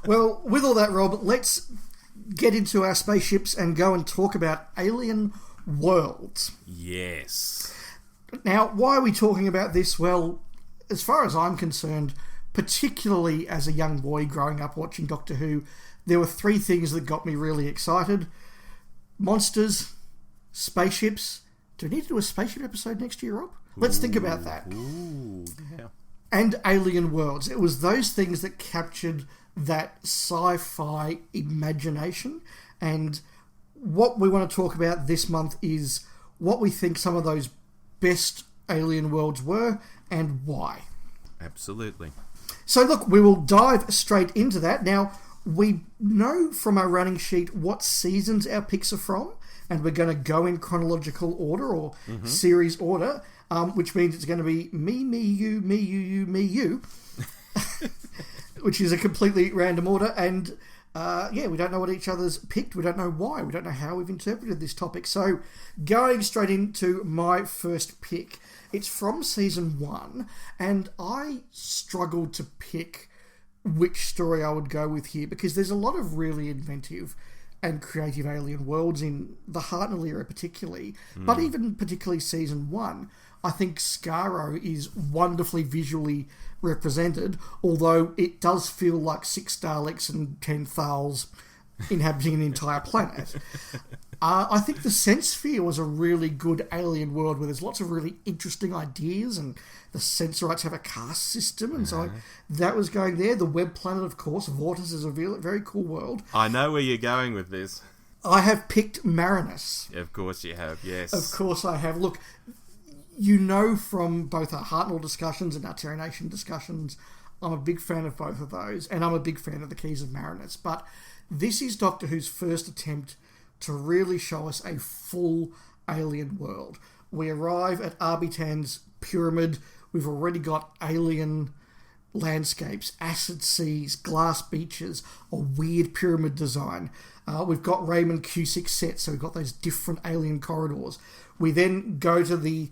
Well, with all that, Rob, let's get into our spaceships and go and talk about alien worlds. Yes. Now, why are we talking about this? Well, as far as I'm concerned, particularly as a young boy growing up watching Doctor Who, there were three things that got me really excited. Monsters, spaceships. Do we need to do a spaceship episode next year, Rob? Let's think about that. Ooh, yeah. And alien worlds. It was those things that captured that sci-fi imagination. And what we want to talk about this month is what we think some of those best alien worlds were and why. Absolutely. So look, we will dive straight into that. Now, we know from our running sheet what seasons our picks are from, and we're going to go in chronological order or series order, which means it's going to be me, you, you, which is a completely random order. And we don't know what each other's picked. We don't know why. We don't know how we've interpreted this topic. So going straight into my first pick, it's from season 1, and I struggled to pick which story I would go with here because there's a lot of really inventive and creative alien worlds in the Hartnell era particularly, but even particularly season 1. I think Skaro is wonderfully visually represented, although it does feel like 6 Daleks and 10 Thals inhabiting an entire planet. I think the Sense Sphere was a really good alien world where there's lots of really interesting ideas, and the Sensorites have a caste system, and so that was going there. The Web Planet, of course, Vortis is a very cool world. I know where you're going with this. I have picked Marinus. Of course you have, yes. Of course I have. Look, you know from both our Hartnell discussions and our Terry Nation discussions, I'm a big fan of both of those, and I'm a big fan of the Keys of Marinus. But this is Doctor Who's first attempt to really show us a full alien world. We arrive at Arbitan's pyramid. We've already got alien landscapes, acid seas, glass beaches, a weird pyramid design. We've got Raymond Cusick's set, so we've got those different alien corridors. We then go to the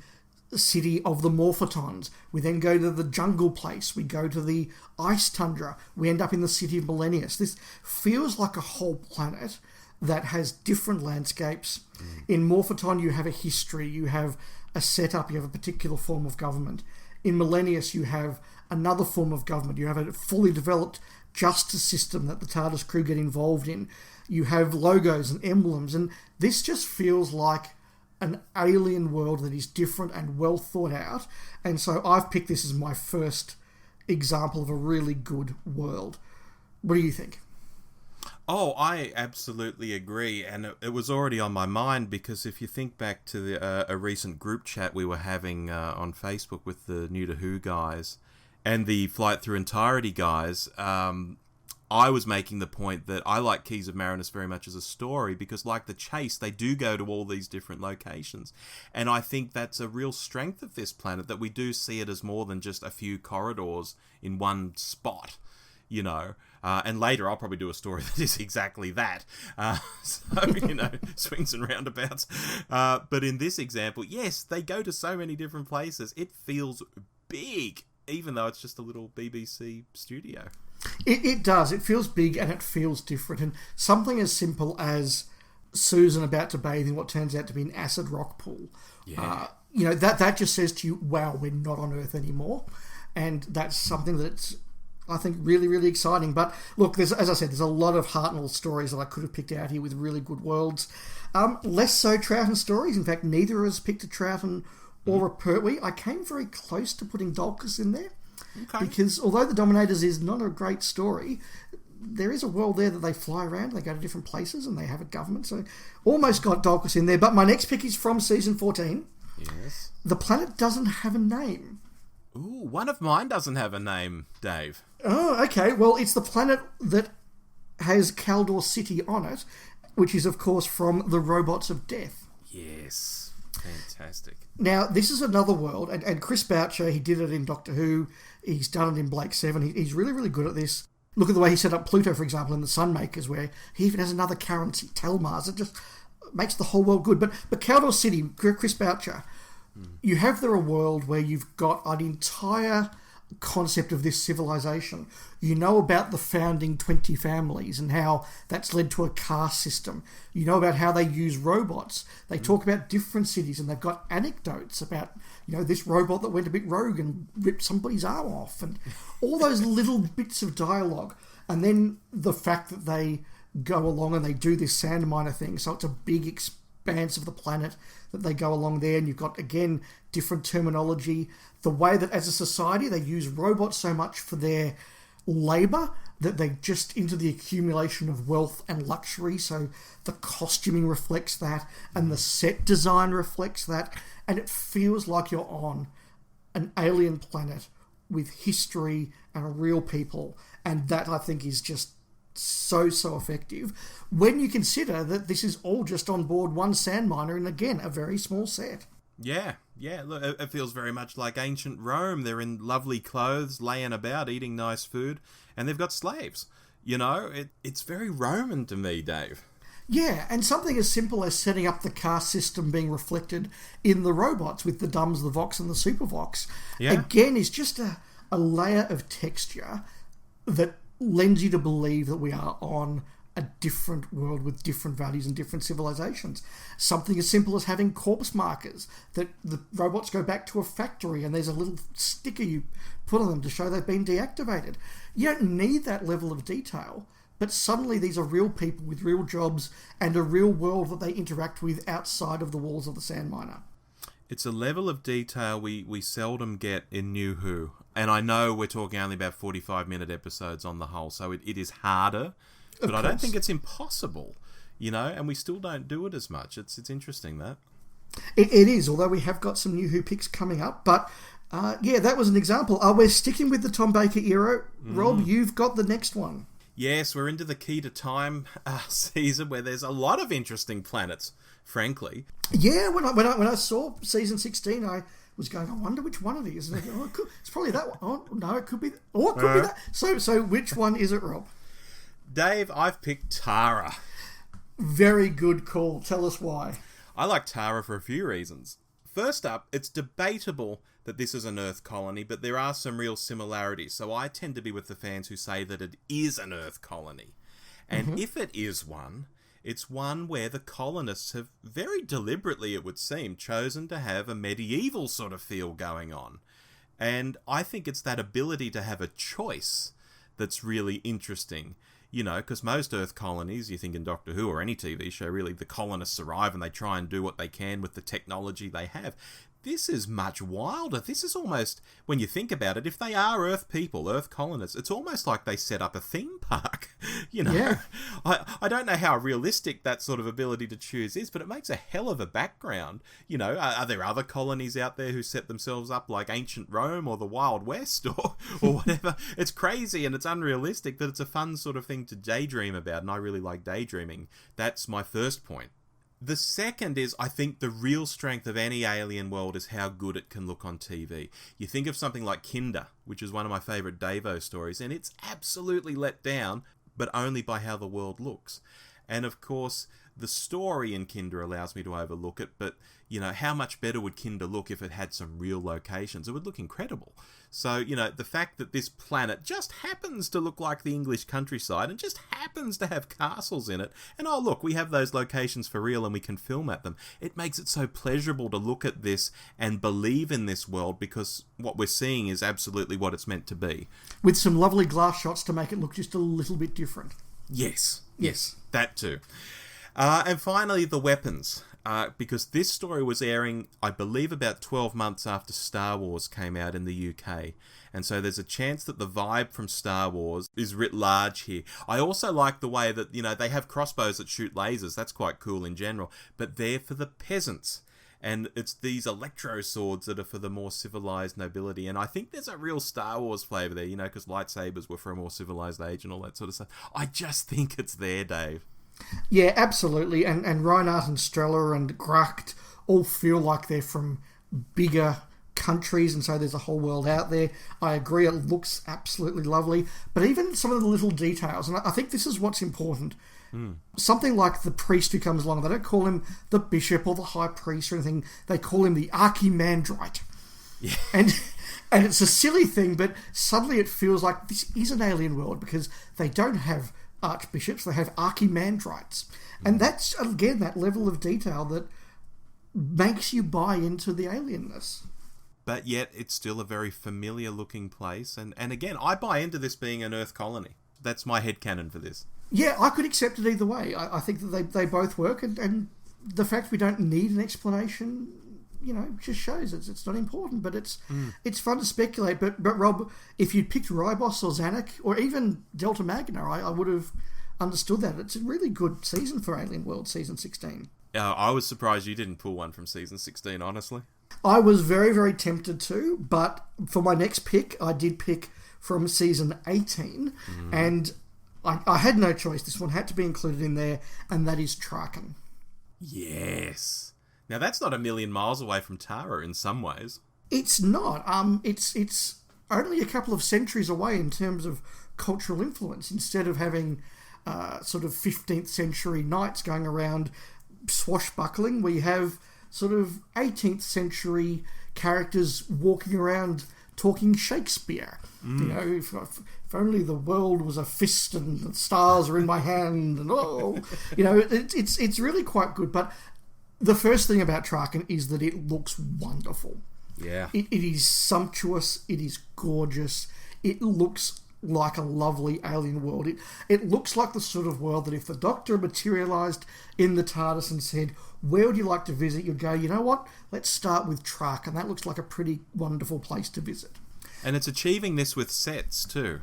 city of the Morphotons. We then go to the jungle place. We go to the ice tundra. We end up in the city of Millennius. This feels like a whole planet that has different landscapes. In Morphoton, you have a history, you have a setup, you have a particular form of government. In Millennius, you have another form of government. You have a fully developed justice system that the TARDIS crew get involved in. You have logos and emblems, and this just feels like an alien world that is different and well thought out. And so I've picked this as my first example of a really good world. What do you think? Oh, I absolutely agree, and it was already on my mind because if you think back to a recent group chat we were having on Facebook with the New to Who guys and the Flight Through Entirety guys, I was making the point that I like Keys of Marinus very much as a story because, like The Chase, they do go to all these different locations, and I think that's a real strength of this planet, that we do see it as more than just a few corridors in one spot. You know, and later I'll probably do a story that is exactly that. Swings and roundabouts. But in this example, yes, they go to so many different places. It feels big, even though it's just a little BBC studio. It does. It feels big and it feels different. And something as simple as Susan about to bathe in what turns out to be an acid rock pool. Yeah. That just says to you, wow, we're not on Earth anymore. And that's something that's, I think, really, really exciting. But look, as I said, there's a lot of Hartnell stories that I could have picked out here with really good worlds. Less so Troughton stories. In fact, neither of us picked a Troughton or a Pertwee. I came very close to putting Dolcus in there. Okay. Because although The Dominators is not a great story, there is a world there that they fly around, they go to different places, and they have a government. So almost got Dolcus in there. But my next pick is from season 14. Yes. The planet doesn't have a name. Ooh, one of mine doesn't have a name, Dave. Oh, okay. Well, it's the planet that has Caldor City on it, which is, of course, from the Robots of Death. Yes. Fantastic. Now, this is another world, and Chris Boucher, he did it in Doctor Who, he's done it in Blake 7, he's really, really good at this. Look at the way he set up Pluto, for example, in the Sunmakers, where he even has another currency, Telmars. It just makes the whole world good. But Caldor City, Chris Boucher, you have there a world where you've got an entire concept of this civilization. You know about the founding 20 families and how that's led to a caste system. You know about how they use robots. They talk about different cities, and they've got anecdotes about, this robot that went a bit rogue and ripped somebody's arm off, and all those little bits of dialogue. And then the fact that they go along and they do this sand miner thing, so it's a big expanse of the planet that they go along there, and you've got, again, different terminology. The way that as a society they use robots so much for their labour that they just into the accumulation of wealth and luxury, so the costuming reflects that and the set design reflects that, and it feels like you're on an alien planet with history and real people, and that I think is just so effective when you consider that this is all just on board one sand miner and, again, a very small set. Yeah. Look, it feels very much like ancient Rome. They're in lovely clothes, laying about, eating nice food, and they've got slaves. It's very Roman to me, Dave. Yeah, and something as simple as setting up the caste system being reflected in the robots with the Dums, the Vox, and the Super Vox, again, is just a layer of texture that lends you to believe that we are on a different world with different values and different civilizations. Something as simple as having corpse markers, that the robots go back to a factory and there's a little sticker you put on them to show they've been deactivated. You don't need that level of detail, but suddenly these are real people with real jobs and a real world that they interact with outside of the walls of the sand miner. It's a level of detail we seldom get in New Who. And I know we're talking only about 45-minute episodes on the whole, so it is harder. But I don't think it's impossible, and we still don't do it as much. It's interesting, that. It is, although we have got some New Who picks coming up. But, that was an example. We're sticking with the Tom Baker era. Rob, you've got the next one. Yes, we're into the Key to Time season where there's a lot of interesting planets, frankly. Yeah, when I saw season 16, I was going, I wonder which one it is. And I go, it's probably that one. Oh, no, it could be... Oh, it could be that. So which one is it, Rob? Dave, I've picked Tara. Very good call. Tell us why. I like Tara for a few reasons. First up, it's debatable that this is an Earth colony, but there are some real similarities. So I tend to be with the fans who say that it is an Earth colony. And if it is one, it's one where the colonists have very deliberately, it would seem, chosen to have a medieval sort of feel going on. And I think it's that ability to have a choice that's really interesting. Because most Earth colonies, you think in Doctor Who or any TV show, really, the colonists arrive and they try and do what they can with the technology they have. This is much wilder. This is almost, when you think about it, if they are Earth people, Earth colonists, it's almost like they set up a theme park. Yeah. I don't know how realistic that sort of ability to choose is, but it makes a hell of a background. Are there other colonies out there who set themselves up like ancient Rome or the Wild West or whatever? It's crazy and it's unrealistic, but it's a fun sort of thing to daydream about, and I really like daydreaming. That's my first point. The second is, I think the real strength of any alien world is how good it can look on TV. You think of something like Kinder, which is one of my favourite Davo stories, and it's absolutely let down, but only by how the world looks. And of course, the story in Kinder allows me to overlook it, but, how much better would Kinder look if it had some real locations? It would look incredible. So, the fact that this planet just happens to look like the English countryside and just happens to have castles in it, and oh look, we have those locations for real and we can film at them, it makes it so pleasurable to look at this and believe in this world, because what we're seeing is absolutely what it's meant to be. With some lovely glass shots to make it look just a little bit different. Yes, that too. And finally, the weapons. Because this story was airing, I believe, about 12 months after Star Wars came out in the UK. And so there's a chance that the vibe from Star Wars is writ large here. I also like the way that, they have crossbows that shoot lasers. That's quite cool in general. But they're for the peasants. And it's these electro swords that are for the more civilized nobility. And I think there's a real Star Wars flavour there, because lightsabers were for a more civilized age and all that sort of stuff. I just think it's there, Dave. Yeah, absolutely. And Reinhardt and Streller and Gracht all feel like they're from bigger countries, and so there's a whole world out there. I agree, it looks absolutely lovely. But even some of the little details, and I think this is what's important. Something like the priest who comes along, they don't call him the bishop or the high priest or anything. They call him the Archimandrite. Yeah. And it's a silly thing, but suddenly it feels like this is an alien world because they don't have archbishops, they have archimandrites. And that's, again, that level of detail that makes you buy into the alienness. But yet it's still a very familiar looking place. And again, I buy into this being an Earth colony. That's my headcanon for this. Yeah, I could accept it either way. I think that they both work, and the fact we don't need an explanation, just shows it's not important, but it's fun to speculate. But Rob, if you'd picked Ribos or Zanuck or even Delta Magna, I would have understood that. It's a really good season for Alien World, season 16. I was surprised you didn't pull one from season 16, honestly. I was very, very tempted to, but for my next pick, I did pick from season 18, and I had no choice. This one had to be included in there, and that is Traken. Yes. Now, that's not a million miles away from Tara in some ways. It's not. It's only a couple of centuries away in terms of cultural influence. Instead of having sort of 15th century knights going around swashbuckling, we have sort of 18th century characters walking around talking Shakespeare. If only the world was a fist and the stars are in my hand, and it's really quite good. But the first thing about Traken is that it looks wonderful. Yeah. It is sumptuous. It is gorgeous. It looks like a lovely alien world. It looks like the sort of world that if the Doctor materialised in the TARDIS and said, where would you like to visit? You'd go, you know what? Let's start with Traken. That looks like a pretty wonderful place to visit. And it's achieving this with sets too.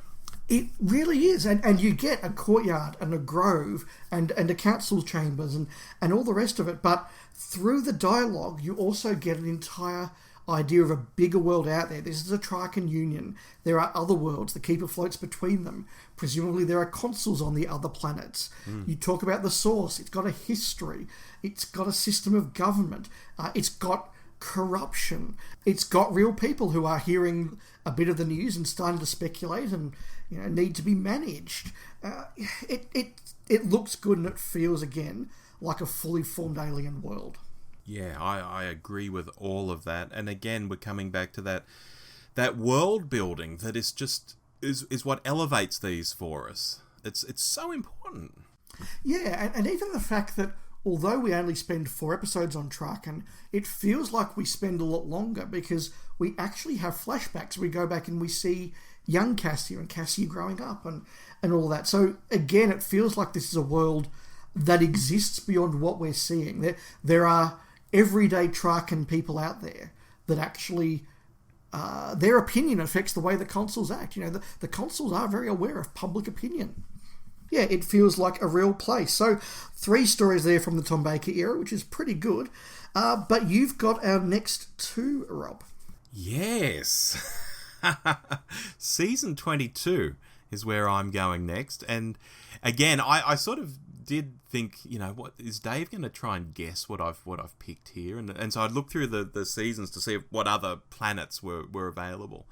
It really is. And you get a courtyard and a grove and a council chambers and all the rest of it. But through the dialogue, you also get an entire idea of a bigger world out there. This is a Traken Union. There are other worlds. The Keeper floats between them. Presumably there are consuls on the other planets. You talk about the Source. It's got a history. It's got a system of government. It's got corruption. It's got real people who are hearing a bit of the news and starting to speculate and need to be managed. It looks good, and it feels, again, like a fully formed alien world. Yeah, I agree with all of that. And again, we're coming back to that world building that is just is what elevates these for us. It's so important. Yeah, and even the fact that although we only spend 4 episodes on Traken, it feels like we spend a lot longer because we actually have flashbacks. We go back and we see young Cassia and Cassia growing up and all that. So again, it feels like this is a world that exists beyond what we're seeing. There are everyday Traken people out there that actually their opinion affects the way the consuls act. The consuls are very aware of public opinion. Yeah, it feels like a real place. So 3 stories there from the Tom Baker era, which is pretty good. But you've got our next 2, Rob. Yes. Season 22 is where I'm going next. And again, I sort of did think, what is Dave going to try and guess what I've picked here? And so I'd look through the seasons to see what other planets were available.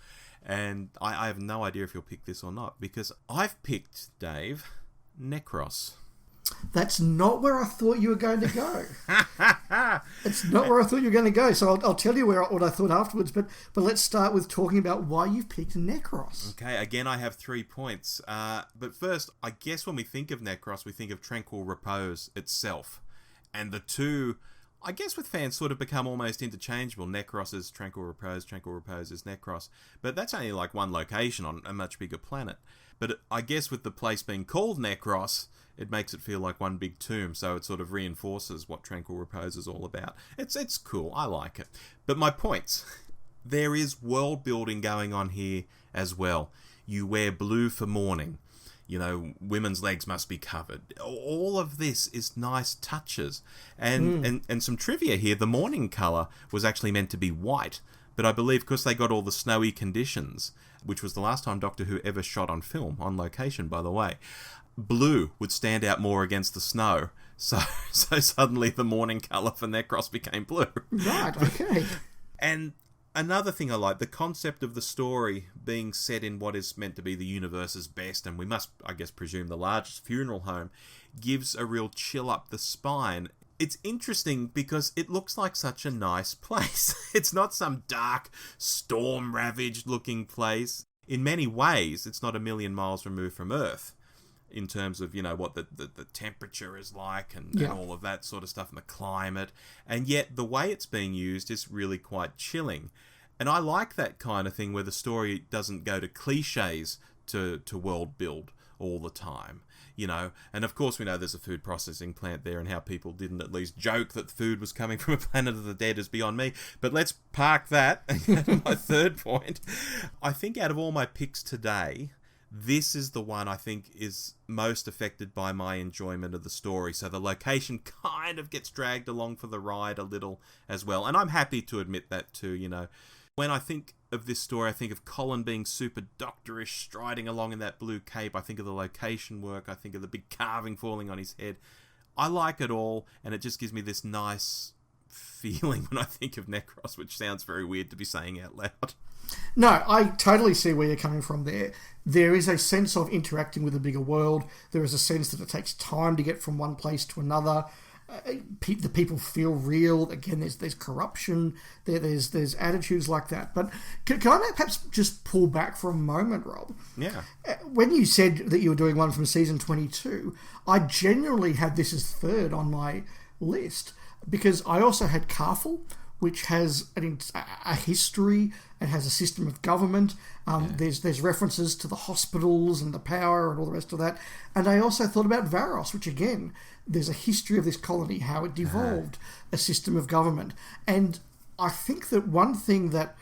And I have no idea if you'll pick this or not, because I've picked, Dave, Necros. That's not where I thought you were going to go. It's not where I thought you were going to go. So I'll tell you what I thought afterwards. But let's start with talking about why you've picked Necros. Okay, again, I have 3 points. But first, I guess when we think of Necros, we think of Tranquil Repose itself. And the two, I guess with fans, sort of become almost interchangeable. Necros is Tranquil Repose is Necros. But that's only like one location on a much bigger planet. But I guess with the place being called Necros, it makes it feel like one big tomb, so it sort of reinforces what Tranquil Repose is all about. It's cool, I like it. But my points, there is world building going on here as well. You wear blue for mourning. Women's legs must be covered. All of this is nice touches. And some trivia here, the mourning colour was actually meant to be white, but I believe because they got all the snowy conditions, which was the last time Doctor Who ever shot on film, on location, by the way, blue would stand out more against the snow. So suddenly the mourning colour for Necros became blue. Right, okay. And another thing I like, the concept of the story being set in what is meant to be the universe's best, and we must, I guess, presume the largest funeral home, gives a real chill up the spine. it's interesting because it looks like such a nice place. It's not some dark, storm-ravaged looking place. In many ways, it's not a million miles removed from Earth in terms of, what the temperature is like and all of that sort of stuff and the climate. And yet the way it's being used is really quite chilling. And I like that kind of thing where the story doesn't go to cliches to world build all the time. And of course we know there's a food processing plant there, and how people didn't at least joke that the food was coming from a planet of the dead is beyond me. But let's park that. My third point. I think out of all my picks today, this is the one I think is most affected by my enjoyment of the story. So the location kind of gets dragged along for the ride a little as well. And I'm happy to admit that too, When I think of this story, I think of Colin being super doctorish, striding along in that blue cape. I think of the location work. I think of the big carving falling on his head. I like it all, and it just gives me this nice feeling when I think of Necros, which sounds very weird to be saying out loud. No, I totally see where you're coming from there. There is a sense of interacting with a bigger world. There is a sense that it takes time to get from one place to another. The people feel real. Again, there's corruption. There's attitudes like that. But can I perhaps just pull back for a moment, Rob? Yeah. When you said that you were doing one from season 22, I genuinely had this as third on my list because I also had Carful, which has a history and has a system of government. There's references to the hospitals and the power and all the rest of that. And I also thought about Varos, which again, there's a history of this colony, how it devolved a system of government. And I think that one thing that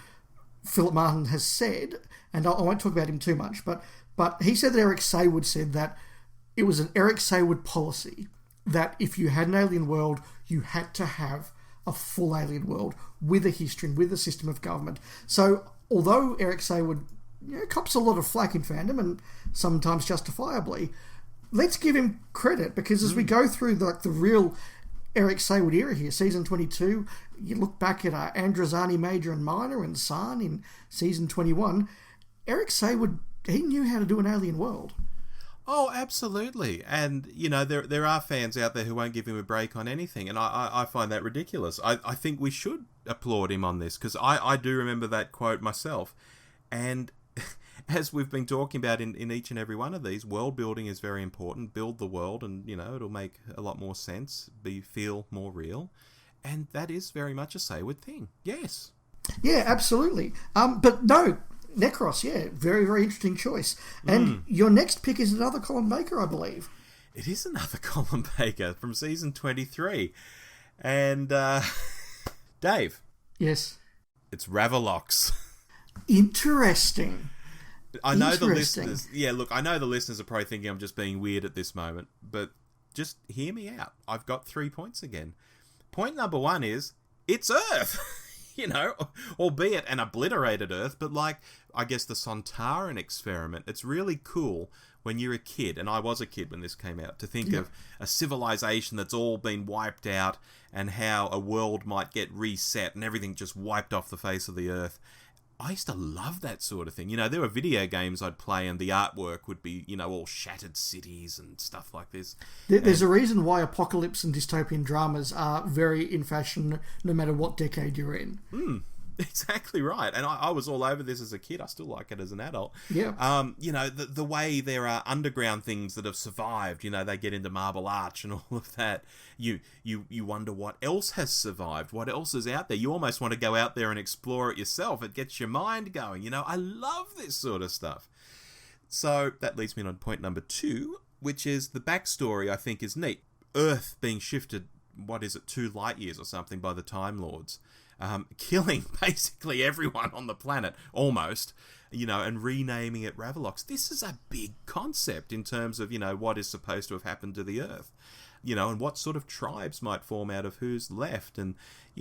Philip Martin has said, and I won't talk about him too much, but he said that Eric Saywood said that it was an Eric Saywood policy that if you had an alien world, you had to have a full alien world with a history and with a system of government. So although Eric Saywood cops a lot of flack in fandom, and sometimes justifiably, let's give him credit, because as we go through the real Eric Saywood era here, season 22, you look back at Androzani Major and Minor and San in season 21, Eric Saywood, he knew how to do an alien world. Oh, absolutely. And, there are fans out there who won't give him a break on anything, and I find that ridiculous. I think we should applaud him on this, because I do remember that quote myself. And as we've been talking about in each and every one of these, world building is very important. Build the world and, it'll make a lot more sense, feel more real. And that is very much a Saywood thing. Yes. Yeah, absolutely. But no, Necros, very, very interesting choice. And your next pick is another Colin Baker, I believe. It is another Colin Baker from season 23. And, Dave. Yes. It's Ravolox. Interesting. I know the listeners... Yeah, look, I know the listeners are probably thinking I'm just being weird at this moment, but just hear me out. I've got 3 points again. Point number 1 is, it's Earth! Albeit an obliterated Earth, but like, I guess the Sontaran experiment. It's really cool when you're a kid, and I was a kid when this came out, to think of a civilization that's all been wiped out and how a world might get reset and everything just wiped off the face of the Earth. I used to love that sort of thing. There were video games I'd play and the artwork would be, all shattered cities and stuff like this. There's a reason why apocalypse and dystopian dramas are very in fashion no matter what decade you're in. Exactly right. And I was all over this as a kid. I still like it as an adult. Yeah. The way there are underground things that have survived, they get into Marble Arch and all of that. You wonder what else has survived, what else is out there. You almost want to go out there and explore it yourself. It gets your mind going. I love this sort of stuff. So that leads me on point number 2, which is the backstory I think is neat. Earth being shifted, 2 light years or something by the Time Lords. Killing basically everyone on the planet, almost, and renaming it Ravolox. This is a big concept in terms of, what is supposed to have happened to the Earth, and what sort of tribes might form out of who's left. And,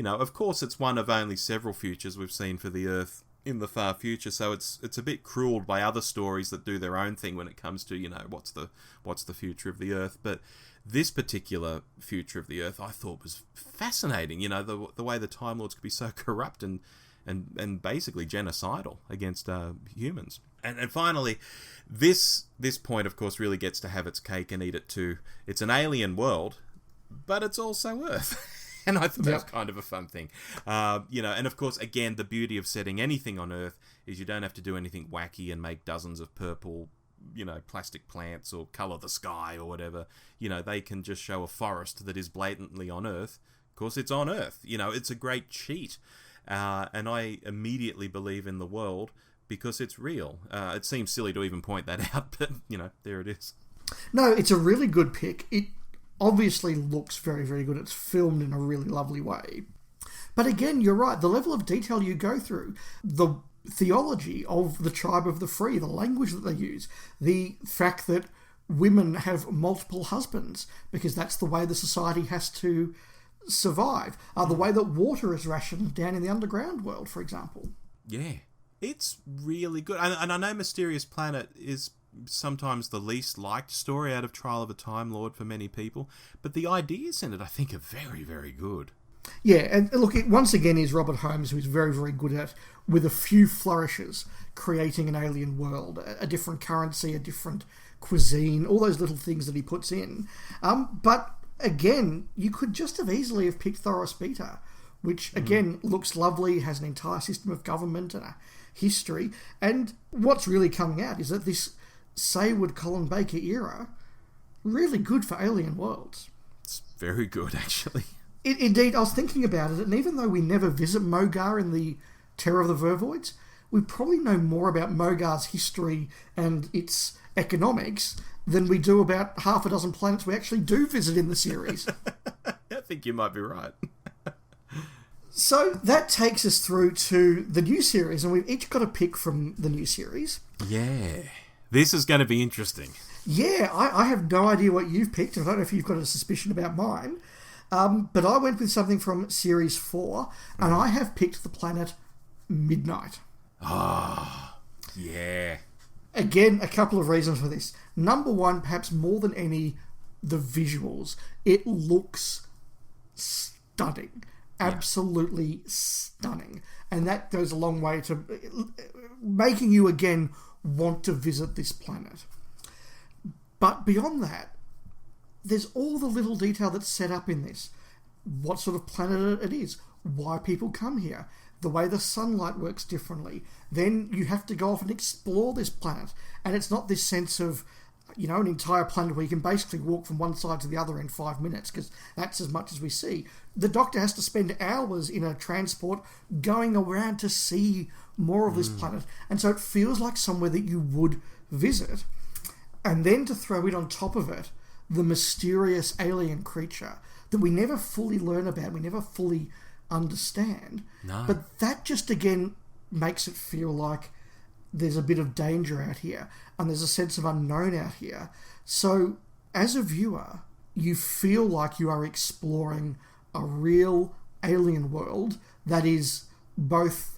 of course, it's one of only several futures we've seen for the Earth in the far future, so it's a bit crueled by other stories that do their own thing when it comes to, what's the future of the Earth. But this particular future of the Earth I thought was fascinating. The way the Time Lords could be so corrupt and basically genocidal against humans. And finally, this point, of course, really gets to have its cake and eat it too. It's an alien world, but it's also Earth. And I thought that was kind of a fun thing. And of course, again, the beauty of setting anything on Earth is you don't have to do anything wacky and make dozens of purple, plastic plants or colour the sky or whatever. They can just show a forest that is blatantly on Earth. Of course, it's on Earth. It's a great cheat. And I immediately believe in the world because it's real. It seems silly to even point that out, but, there it is. No, it's a really good pick. It obviously looks very, very good. It's filmed in a really lovely way. But again, you're right. The level of detail you go through, the theology of the tribe of the free, the language that they use, the fact that women have multiple husbands because that's the way the society has to survive, the way that water is rationed down in the underground world, for example. Yeah, it's really good. And I know Mysterious Planet is sometimes the least liked story out of Trial of a Time Lord for many people, but the ideas in it I think are very, very good. Yeah, and look, it once again is Robert Holmes, who's very, very good at, with a few flourishes, creating an alien world, a different currency, a different cuisine, all those little things that he puts in. But again, you could just have easily have picked Thoros Beta, which again looks lovely, has an entire system of government and a history, and what's really coming out is that this Saywood Colin Baker era, really good for alien worlds. It's very good, actually. Indeed, I was thinking about it, and even though we never visit Mogar in the Terror of the Vervoids, we probably know more about Mogar's history and its economics than we do about half a dozen planets we actually do visit in the series. I think you might be right. So that takes us through to the new series, and we've each got a pick from the new series. Yeah. This is going to be interesting. Yeah, I have no idea what you've picked. I don't know if you've got a suspicion about mine. But I went with something from Series 4, and I have picked the planet Midnight. Ah, yeah. Again, a couple of reasons for this. Number one, perhaps more than any, the visuals. It looks stunning. Absolutely stunning. And that goes a long way to making you, again, want to visit this planet. But beyond that, there's all the little detail that's set up in this. What sort of planet it is, why people come here, the way the sunlight works differently. Then you have to go off and explore this planet. And it's not this sense of, an entire planet where you can basically walk from one side to the other in 5 minutes, because that's as much as we see. The Doctor has to spend hours in a transport going around to see more of this planet. And so it feels like somewhere that you would visit. And then to throw it on top of it, the mysterious alien creature that we never fully learn about, we never fully understand. No. But that just, again, makes it feel like there's a bit of danger out here, and there's a sense of unknown out here. So, as a viewer, you feel like you are exploring a real alien world that is both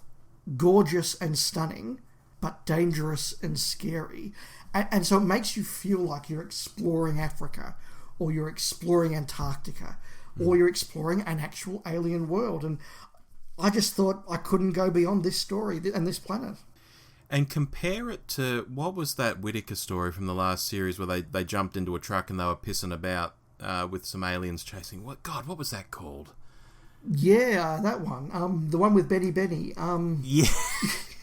gorgeous and stunning, but dangerous and scary. And so it makes you feel like you're exploring Africa, or you're exploring Antarctica, or you're exploring an actual alien world. And I just thought I couldn't go beyond this story and this planet. And compare it to, what was that Whittaker story from the last series where they jumped into a truck and they were pissing about with some aliens chasing... What was that called? Yeah, that one. The one with Benny. Yeah,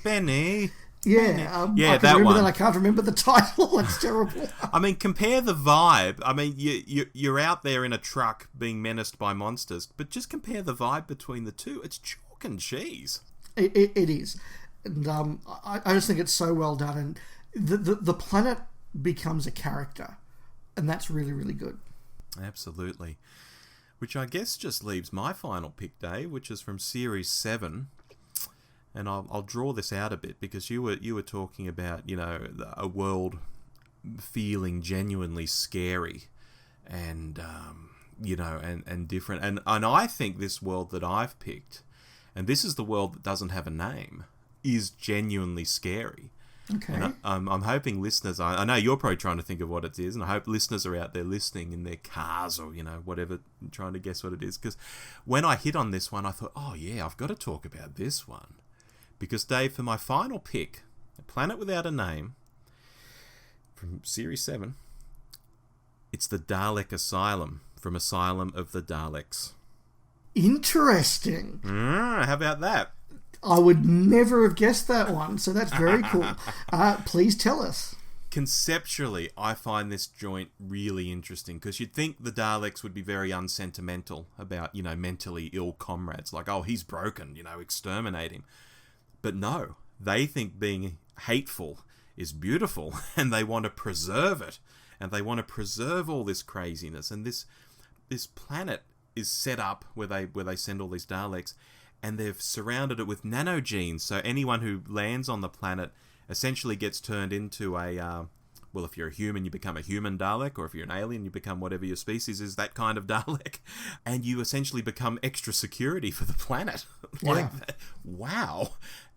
Benny... Yeah, yeah, I can that remember one. That I can't remember the title. It's terrible. I mean, compare the vibe. I mean, you're out there in a truck being menaced by monsters, but just compare the vibe between the two. It's chalk and cheese. It is. And I just think it's so well done. And the planet becomes a character. And that's really, really good. Absolutely. Which I guess just leaves my final pick, Dave, which is from Series 7. And I'll draw this out a bit because you were talking about, a world feeling genuinely scary and, and different. And I think this world that I've picked, and this is the world that doesn't have a name, is genuinely scary. Okay. And I'm hoping listeners, I know you're probably trying to think of what it is, and I hope listeners are out there listening in their cars or, whatever, trying to guess what it is. Because when I hit on this one, I thought, oh yeah, I've got to talk about this one. Because, Dave, for my final pick, A Planet Without a Name, from Series 7, it's the Dalek Asylum from Asylum of the Daleks. Interesting. How about that? I would never have guessed that one, so that's very cool. Please tell us. Conceptually, I find this joint really interesting because you'd think the Daleks would be very unsentimental about, mentally ill comrades. Like, oh, he's broken, exterminate him. But no, they think being hateful is beautiful and they want to preserve it. And they want to preserve all this craziness. And this planet is set up where they send all these Daleks, and they've surrounded it with nanogenes. So anyone who lands on the planet essentially gets turned into well, if you're a human, you become a human Dalek, or if you're an alien, you become whatever your species is, that kind of Dalek, and you essentially become extra security for the planet. That. Wow.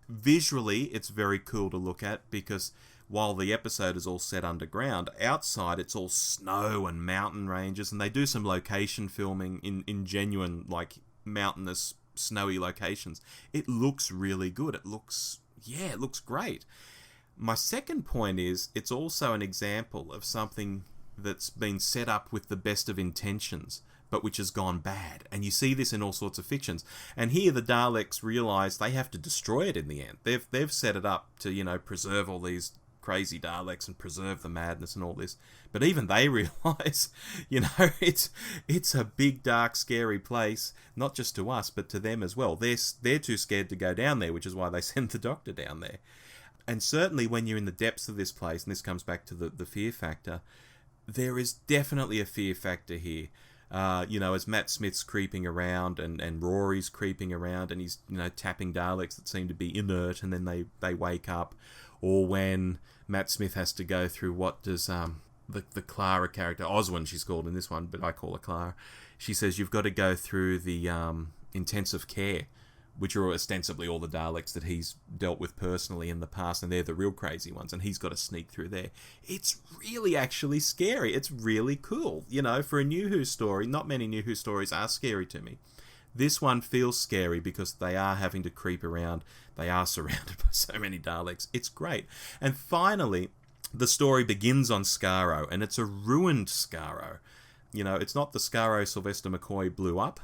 Visually, it's very cool to look at, because while the episode is all set underground, outside it's all snow and mountain ranges, and they do some location filming in genuine, mountainous, snowy locations. It looks really good. It looks great. My second point is, it's also an example of something that's been set up with the best of intentions, but which has gone bad. And you see this in all sorts of fictions. And here the Daleks realise they have to destroy it in the end. They've set it up to, preserve all these crazy Daleks and preserve the madness and all this. But even they realise, it's a big, dark, scary place, not just to us, but to them as well. They're too scared to go down there, which is why they send the Doctor down there. And certainly when you're in the depths of this place, and this comes back to the fear factor, there is definitely a fear factor here. As Matt Smith's creeping around and Rory's creeping around, and he's, tapping Daleks that seem to be inert, and then they wake up. Or when Matt Smith has to go through, what does the Clara character, Oswin she's called in this one, but I call her Clara, she says you've got to go through the intensive care, which are ostensibly all the Daleks that he's dealt with personally in the past, and they're the real crazy ones, and he's got to sneak through there. It's really actually scary. It's really cool. For a New Who story, not many New Who stories are scary to me. This one feels scary because they are having to creep around. They are surrounded by so many Daleks. It's great. And finally, the story begins on Skaro, and it's a ruined Skaro. It's not the Skaro Sylvester McCoy blew up,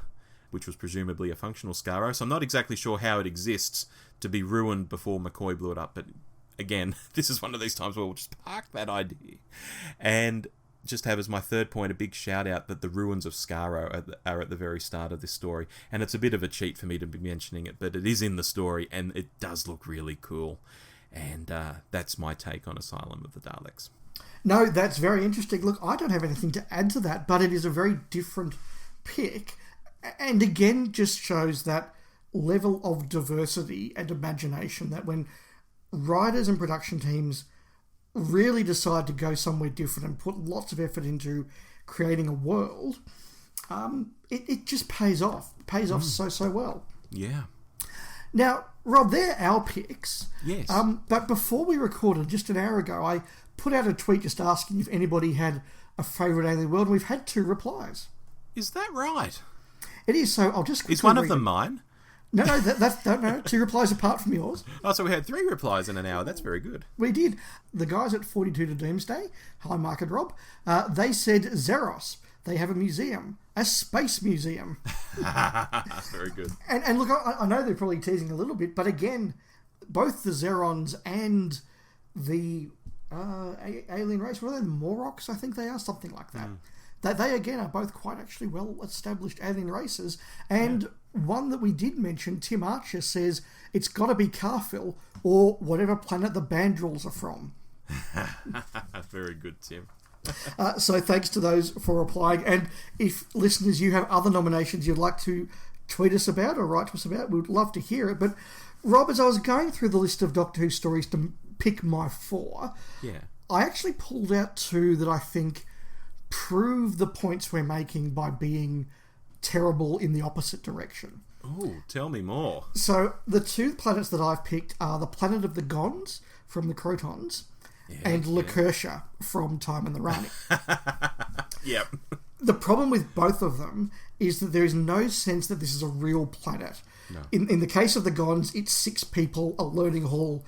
which was presumably a functional Skaro, so I'm not exactly sure how it exists to be ruined before McCoy blew it up, but again, this is one of these times where we'll just park that idea. And just have as my third point a big shout out that the ruins of Skaro are at the very start of this story, and it's a bit of a cheat for me to be mentioning it, but it is in the story, and it does look really cool. And that's my take on Asylum of the Daleks. No, that's very interesting. Look, I don't have anything to add to that, but it is a very different pick. And again, just shows that level of diversity and imagination, that when writers and production teams really decide to go somewhere different and put lots of effort into creating a world, it just pays off. It pays off so well. Yeah. Now, Rob, they're our picks. Yes. But before we recorded, just an hour ago, I put out a tweet just asking if anybody had a favourite alien world, and we've had 2 replies. Is that right? It is, so I'll just... Is one of them mine? No, that's 2 replies apart from yours. Oh, so we had 3 replies in an hour. That's very good. We did. The guys at 42 to Doomsday, hi Mark and Rob, they said Zeros. They have a museum, a space museum. Very good. And look, I know they're probably teasing a little bit, but again, both the Zerons and the alien race, what are they, Moroks, I think they are, something like that. They again are both quite actually well-established alien races. And one that we did mention, Tim Archer says it's got to be Carfil or whatever planet the Bandrels are from. Very good, Tim. So thanks to those for replying. And if listeners, you have other nominations you'd like to tweet us about or write to us about, we'd love to hear it. But Rob, as I was going through the list of Doctor Who stories to pick my 4, I actually pulled out 2 that I think prove the points we're making by being terrible in the opposite direction. Oh, tell me more. So the 2 planets that I've picked are the planet of the Gonds from the Crotons and Lacertia from Time and the Rani. Yep. The problem with both of them is that there is no sense that this is a real planet. No. In the case of the Gonds, it's 6 people, a learning hall,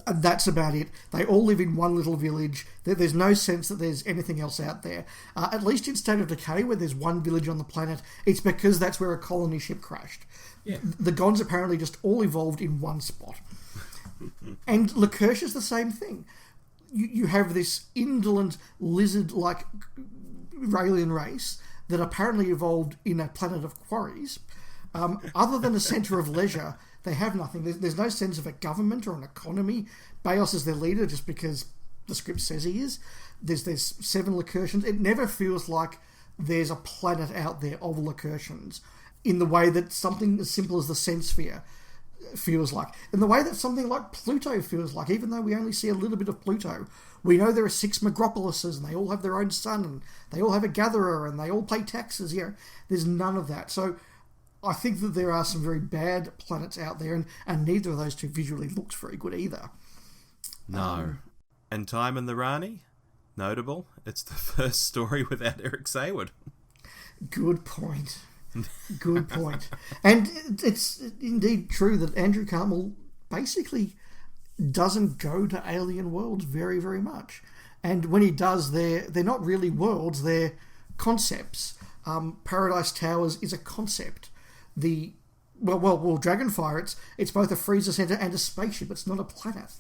And that's about it. They all live in one little village. There's no sense that there's anything else out there. At least in State of Decay, where there's one village on the planet, it's because that's where a colony ship crashed. Yeah. The Gonds apparently just all evolved in one spot. And Lakersh's the same thing. You have this indolent lizard-like Raelian race that apparently evolved in a planet of quarries. Other than a centre of leisure, they have nothing. There's no sense of a government or an economy. Baos is their leader just because the script says he is. There's 7 Lakershans. It never feels like there's a planet out there of Lakershans in the way that something as simple as the Sense Sphere feels like. In the way that something like Pluto feels like, even though we only see a little bit of Pluto. We know there are 6 Megropolises and they all have their own sun and they all have a gatherer and they all pay taxes. Yeah, there's none of that. So I think that there are some very bad planets out there, and neither of those two visually looks very good either. No. And Time and the Rani? Notable. It's the first story without Eric Sayward. Good point. Good point. And it's indeed true that Andrew Cartmel basically doesn't go to alien worlds very, very much. And when he does, they're not really worlds, they're concepts. Paradise Towers is a concept. Dragonfire, it's both a freezer center and a spaceship. It's not a planet.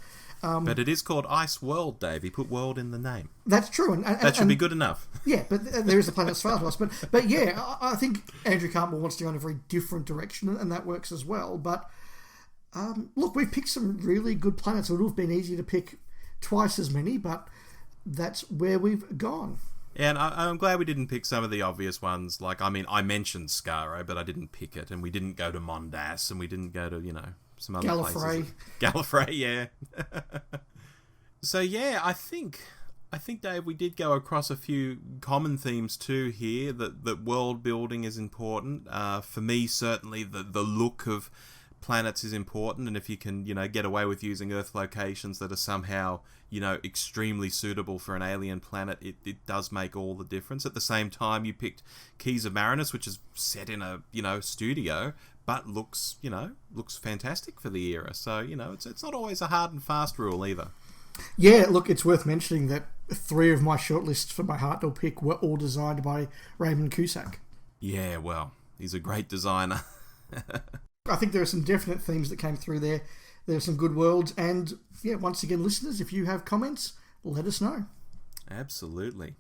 But it is called Ice World, Dave. He put world in the name. That's true. And that should be good enough. Yeah, but there is a planet Svartos. But yeah, I think Andrew Cartmel wants to go in a very different direction, and that works as well. But look, we've picked some really good planets. It would have been easy to pick twice as many, but that's where we've gone. And I'm glad we didn't pick some of the obvious ones. Like, I mean, I mentioned Skaro, but I didn't pick it. And we didn't go to Mondas, and we didn't go to, some other places. Gallifrey, yeah. So, yeah, I think, Dave, we did go across a few common themes, too, here. That world building is important. For me, certainly, the look of planets is important, and if you can, get away with using Earth locations that are somehow, extremely suitable for an alien planet, it does make all the difference. At the same time, you picked Keys of Marinus, which is set in a, studio, but looks fantastic for the era. So, it's not always a hard and fast rule either. Yeah, look, it's worth mentioning that 3 of my shortlists for my Hartnell pick were all designed by Raymond Cusack. Yeah, well, he's a great designer. I think there are some definite themes that came through there. There are some good worlds. And, yeah, once again, listeners, if you have comments, let us know. Absolutely.